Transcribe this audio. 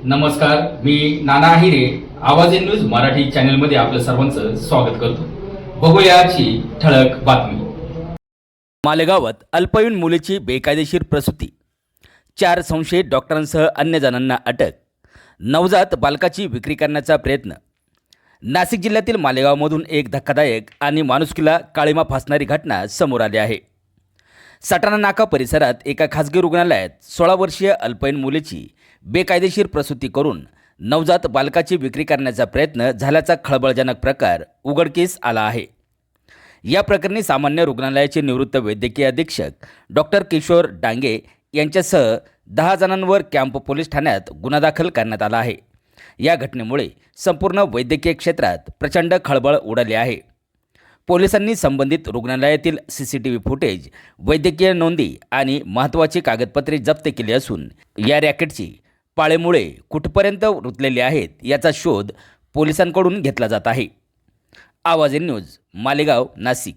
नमस्कार, मी नाना आहिरे. आवाज in news Marathi चॅनलमध्ये आपलं सर्वांचं स्वागत करतो. बघूया आजची ठळक बातमी. मालेगावात अल्पवयीन मुलीची बेकायदेशीर प्रसूती, 4 संशयित डॉक्टरांसह अन्य जणांना अटक, नवजात बालकाची विक्री करण्याचा प्रयत्न. नाशिक जिल्ह्यातील मालेगावमधून एक धक्कादायक आणि माणुसकीला काळिमा फासणारी घटना समोर आली आहे. सटाणा नाका परिसरात एका खासगी रुग्णालयात 16 वर्षीय अल्पवयीन मुलीची बेकायदेशीर प्रसूती करून नवजात बालकाची विक्री करण्याचा प्रयत्न झाल्याचा खळबळजनक प्रकार उघडकीस आला आहे. या प्रकरणी सामान्य रुग्णालयाचे निवृत्त वैद्यकीय अधीक्षक डॉक्टर किशोर डांगे यांच्यासह 10 जणांवर कॅम्प पोलीस ठाण्यात गुन्हा दाखल करण्यात आला आहे. या घटनेमुळे संपूर्ण वैद्यकीय क्षेत्रात प्रचंड खळबळ उडाली आहे. पोलिसांनी संबंधित रुग्णालयातील CCTV फुटेज, वैद्यकीय नोंदी आणि महत्त्वाची कागदपत्रे जप्त केली असून या रॅकेटची पाळेमुळे कुठपर्यंत रुतलेली आहेत याचा शोध पोलिसांकडून घेतला जात आहे. आवाज इन न्यूज, मालेगाव, नाशिक.